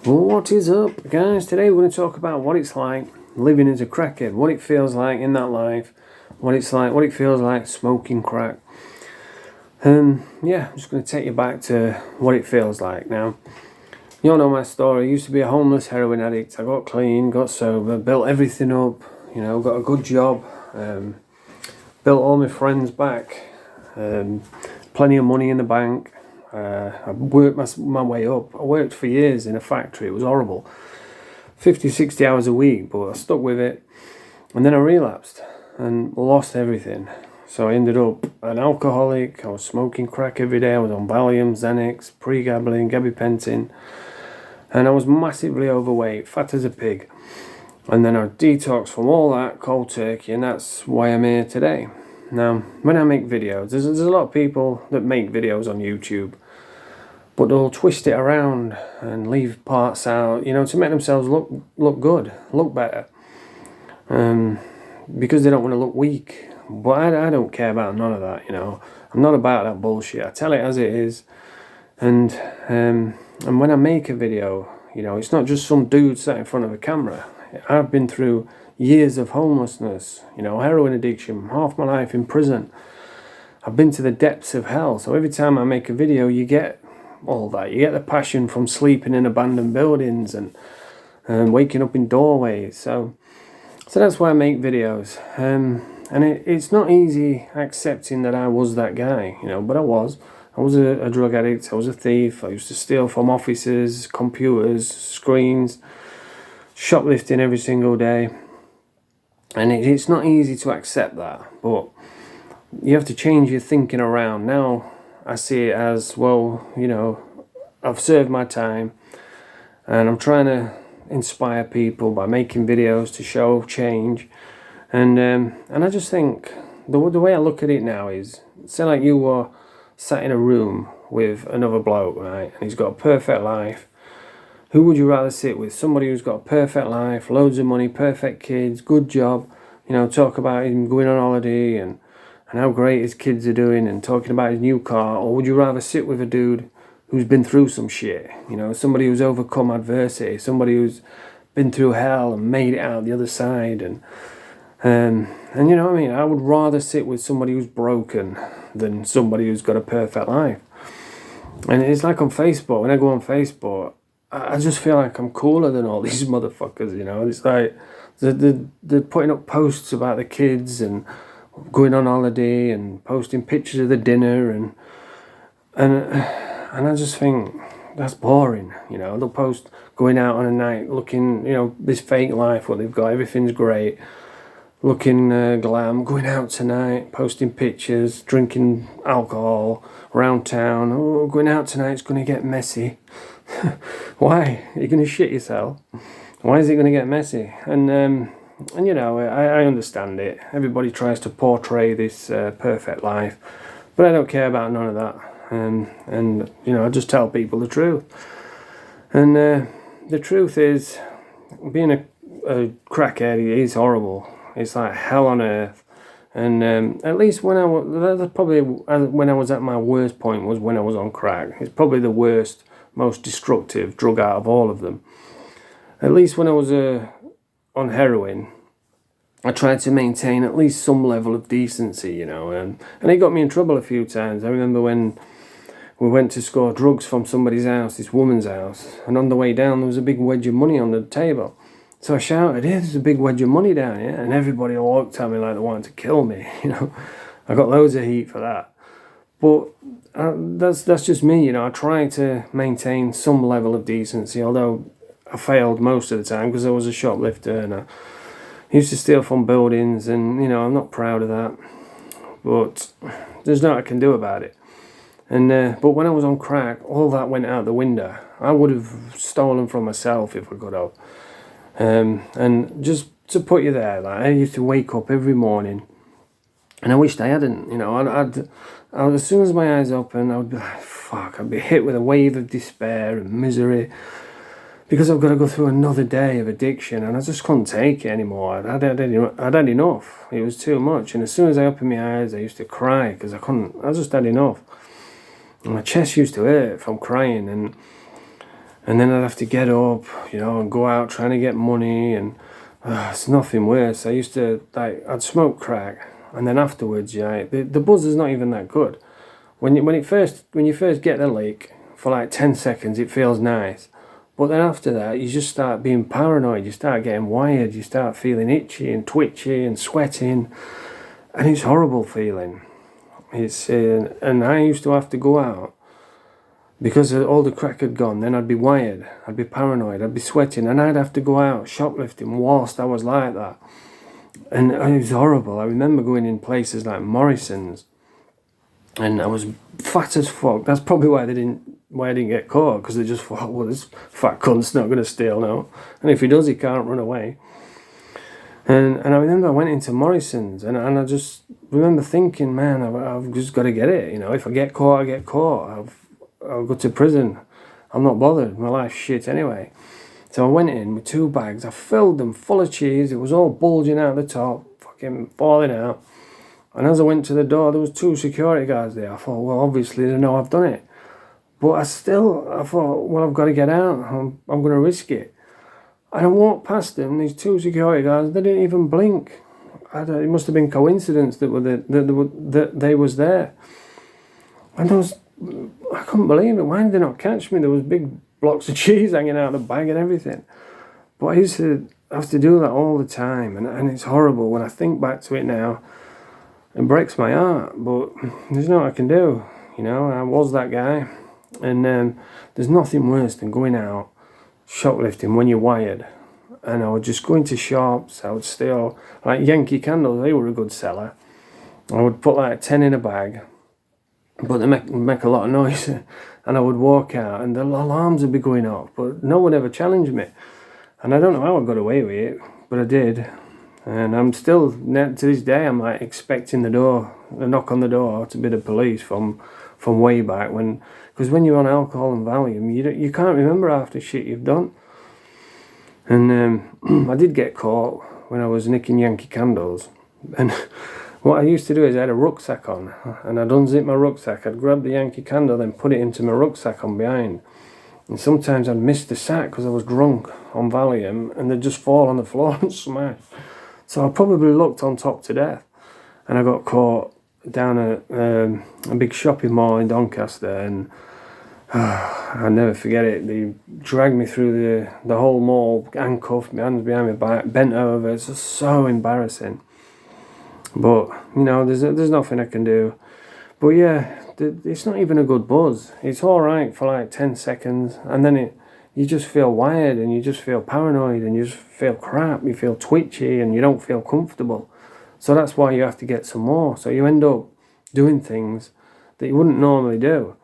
What is up, guys? Today we're going to talk about what it's like living as a crackhead, what it feels like in that life, what it feels like smoking crack. Yeah, I'm just going to take you back to what it feels like. Now, you all know my story. I used to be a homeless heroin addict. I got clean, got sober, built everything up, got a good job, built all my friends back, plenty of money in the bank. I worked my way up. I worked for years in a factory. It was horrible. 50, 60 hours a week, but I stuck with it. And then I relapsed and lost everything. So I ended up an alcoholic. I was smoking crack every day. I was on Valium, Xanax, pregabalin, gabapentin. And I was massively overweight, fat as a pig. And then I detoxed from all that cold turkey, and that's why I'm here today. Now, when I make videos, there's a lot of people that make videos on YouTube, but they'll twist it around and leave parts out, to make themselves look good, look better, because they don't want to look weak. But I don't care about none of that, I'm not about that bullshit. I tell it as it is, and when I make a video, it's not just some dude sat in front of a camera. I've been through years of homelessness, heroin addiction, half my life in prison. I've been to the depths of hell. So every time I make a video, you get all that. You get the passion from sleeping in abandoned buildings and waking up in doorways. So that's why I make videos. And it's not easy accepting that I was that guy, but I was. I was a drug addict. I was a thief. I used to steal from offices, computers, screens, shoplifting every single day. And it's not easy to accept that, but you have to change your thinking around. Now I see it as, well, I've served my time, and I'm trying to inspire people by making videos to show change. And I just think the way I look at it now is, say like you were sat in a room with another bloke, right, and he's got a perfect life. Who would you rather sit with? Somebody who's got a perfect life, loads of money, perfect kids, good job, talk about him going on holiday and how great his kids are doing and talking about his new car? Or would you rather sit with a dude who's been through some shit, somebody who's overcome adversity, somebody who's been through hell and made it out the other side? And you know what I mean? I would rather sit with somebody who's broken than somebody who's got a perfect life. And it's like on Facebook, when I go on Facebook, I just feel like I'm cooler than all these motherfuckers, It's like they're putting up posts about the kids and going on holiday and posting pictures of the dinner, and I just think that's boring, They'll post going out on a night looking, this fake life, what they've got, everything's great, looking glam, going out tonight, posting pictures, drinking alcohol around town. Oh, going out tonight, it's going to get messy. Why? You're going to shit yourself. Why is it going to get messy? And I understand it. Everybody tries to portray this perfect life, but I don't care about none of that. And I just tell people the truth. And the truth is, being a crackhead is horrible. It's like hell on earth. And at least when I was at my worst point was when I was on crack. It's probably the worst, most destructive drug out of all of them. At least when I was on heroin, I tried to maintain at least some level of decency, and it got me in trouble a few times. I remember when we went to score drugs from somebody's house, this woman's house, and on the way down there was a big wedge of money on the table. So I shouted, "Hey, there's a big wedge of money down here," and everybody looked at me like they wanted to kill me, I got loads of heat for that. But that's just me, I try to maintain some level of decency, although I failed most of the time because I was a shoplifter and I used to steal from buildings, and I'm not proud of that, but there's nothing I can do about it. And but when I was on crack, all that went out the window. I would have stolen from myself if I could have. And just to put you there, like, I used to wake up every morning, and I wished I hadn't. I'd as soon as my eyes open, I would be like, fuck. I'd be hit with a wave of despair and misery, because I've got to go through another day of addiction, and I just couldn't take it anymore. I'd had enough. It was too much. And as soon as I opened my eyes, I used to cry because I just had enough. And my chest used to hurt from crying, and And then I'd have to get up, you know, and go out trying to get money, and it's nothing worse. I used to, like, I'd smoke crack, and then afterwards, yeah, the buzz is not even that good. When you first get the leak, for like 10 seconds, it feels nice. But then after that, you just start being paranoid. You start getting wired. You start feeling itchy and twitchy and sweating, and it's a horrible feeling. It's and I used to have to go out because all the crack had gone. Then I'd be wired. I'd be paranoid. I'd be sweating, and I'd have to go out shoplifting whilst I was like that. And it was horrible. I remember going in places like Morrison's, and I was fat as fuck. That's probably why I didn't get caught, because they just thought, well, this fat cunt's not going to steal now, and if he does, he can't run away. And I remember I went into Morrison's, and I just remember thinking, man, I've just got to get it. You know, if I get caught, I get caught. I'll go to prison. I'm not bothered. My life's shit anyway. So I went in with 2 bags. I filled them full of cheese. It was all bulging out the top, fucking falling out. And as I went to the door, there was 2 security guards there. I thought, well, obviously they know I've done it. But I thought, well, I've got to get out. I'm going to risk it. And I walked past them, these 2 security guards, they didn't even blink. It must have been coincidence that they was there. And I couldn't believe it. Why did they not catch me? There was big blocks of cheese hanging out of the bag and everything. But I used to have to do that all the time. And it's horrible. When I think back to it now, it breaks my heart. But there's nothing I can do. You know, I was that guy. And there's nothing worse than going out shoplifting when you're wired. And I would just go into shops. I would steal, like Yankee candles, they were a good seller. I would put like 10 in a bag, but they make a lot of noise. And I would walk out and the alarms would be going off, but no one ever challenged me. And I don't know how I got away with it, but I did. And I'm still, to this day, I'm like expecting a knock on the door to be the police from way back when. Because when you're on alcohol and Valium, you can't remember half the shit you've done. And I did get caught when I was nicking Yankee candles. And what I used to do is I had a rucksack on, and I'd unzip my rucksack. I'd grab the Yankee candle, then put it into my rucksack on behind. And sometimes I'd miss the sack because I was drunk on Valium, and they'd just fall on the floor and smash. So I probably looked on top to death. And I got caught down at a big shopping mall in Doncaster, and I'll never forget it. They dragged me through the whole mall, handcuffed, my hands behind my back, bent over. It's just so embarrassing. But, you know, there's nothing I can do. But yeah, it's not even a good buzz. It's alright for like 10 seconds, and then you just feel wired, and you just feel paranoid, and you just feel crap, you feel twitchy, and you don't feel comfortable. So that's why you have to get some more. So you end up doing things that you wouldn't normally do.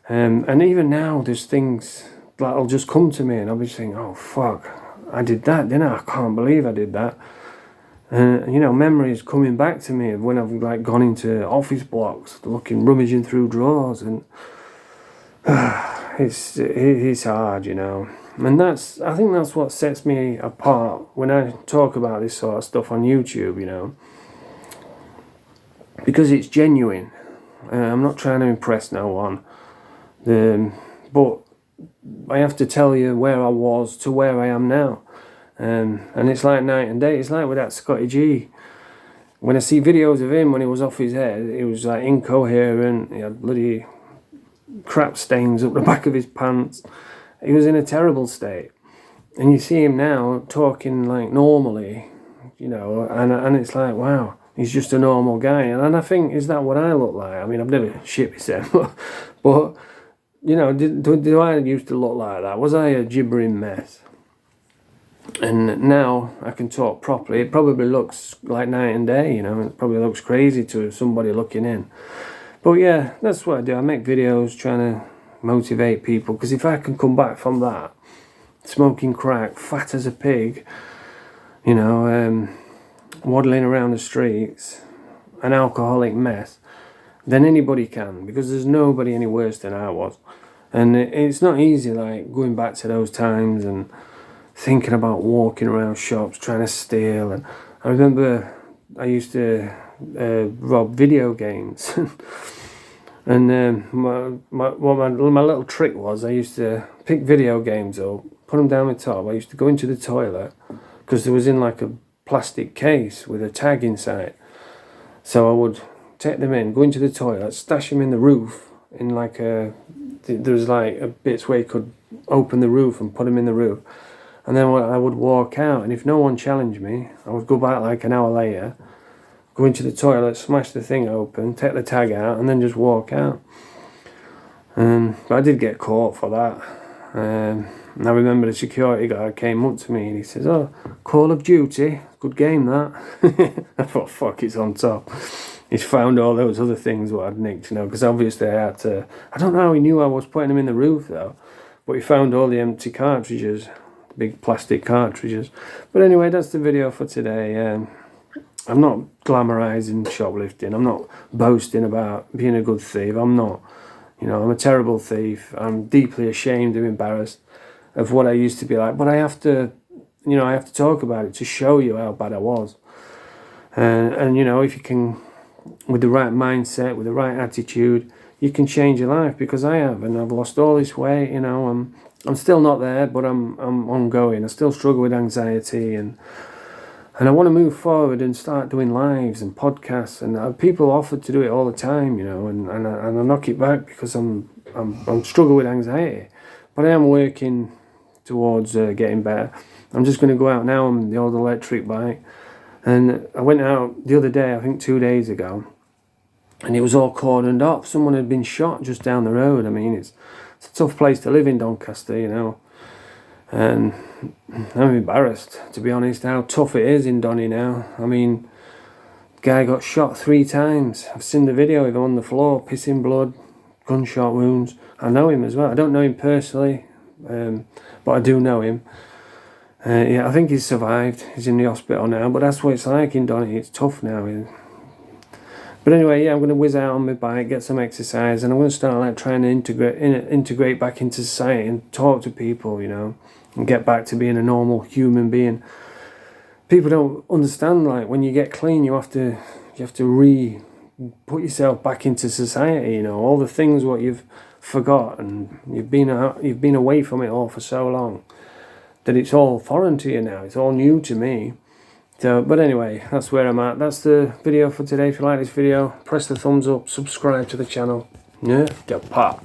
And even now, there's things that'll just come to me, and I'll be saying, oh, fuck, I did that, didn't I? I can't believe I did that. You know, memories coming back to me of when I've like gone into office blocks, rummaging through drawers, and it's hard, you know. And I think that's what sets me apart when I talk about this sort of stuff on YouTube, you know, because it's genuine. I'm not trying to impress no one. But I have to tell you where I was to where I am now. And it's like night and day. It's like with that Scotty G. When I see videos of him when he was off his head, he was like incoherent. He had bloody crap stains up the back of his pants. He was in a terrible state. And you see him now talking like normally, you know, and it's like, wow, he's just a normal guy. And I think, is that what I look like? I mean, I've never shit myself, but you know, do I used to look like that? Was I a gibbering mess? And now I can talk properly. It probably looks like night and day, you know. It probably looks crazy to somebody looking in. But yeah, that's what I do. I make videos trying to motivate people. Because if I can come back from that, smoking crack, fat as a pig, you know, waddling around the streets, an alcoholic mess, then anybody can, because there's nobody any worse than I was. And it's not easy, like, going back to those times and thinking about walking around shops trying to steal. And I remember I used to rob video games. And my little trick was, I used to pick video games up, put them down my top. I used to go into the toilet, because there was in like a plastic case with a tag inside. So I would take them in, go into the toilet, stash them in the roof, in like there was like a bits where you could open the roof and put them in the roof. And then I would walk out, and if no one challenged me, I would go back like an hour later, go into the toilet, smash the thing open, take the tag out, and then just walk out. But I did get caught for that. And I remember the security guy came up to me and he says, "Oh, Call of Duty, good game that." I thought, fuck, it's on top. He's found all those other things what I'd nicked, because obviously I had to. I don't know how he knew I was putting them in the roof though, but he found all the empty cartridges, big plastic cartridges. But anyway, that's the video for today. I'm not glamorizing shoplifting. I'm not boasting about being a good thief. I'm not. I'm a terrible thief. I'm deeply ashamed and embarrassed of what I used to be like. But I have to, I have to talk about it to show you how bad I was. And if you can, with the right mindset, with the right attitude, you can change your life, because I have, and I've lost all this weight. I'm still not there, but I'm ongoing. I still struggle with anxiety, and I want to move forward and start doing lives and podcasts. And people offer to do it all the time, and I knock it back because I'm struggling with anxiety. But I am working towards getting better. I'm just going to go out now on the old electric bike. And I went out the other day, I think 2 days ago, and it was all cordoned off. Someone had been shot just down the road. I mean, it's a tough place to live in, Doncaster, And I'm embarrassed, to be honest, how tough it is in Donny now. I mean, the guy got shot 3 times. I've seen the video of him on the floor, pissing blood, gunshot wounds. I know him as well. I don't know him personally, but I do know him. Yeah, I think he's survived. He's in the hospital now, but that's what it's like in Donny. It's tough now. But anyway, yeah, I'm going to whiz out on my bike, get some exercise, and I'm going to start trying to integrate back into society and talk to people, and get back to being a normal human being. People don't understand, when you get clean, you have to put yourself back into society, all the things what you've forgot, and you've been away from it all for so long that it's all foreign to you now. It's all new to me. So, but anyway, that's where I'm at. That's the video for today. If you like this video, press the thumbs up, subscribe to the channel. Yeah, go pop.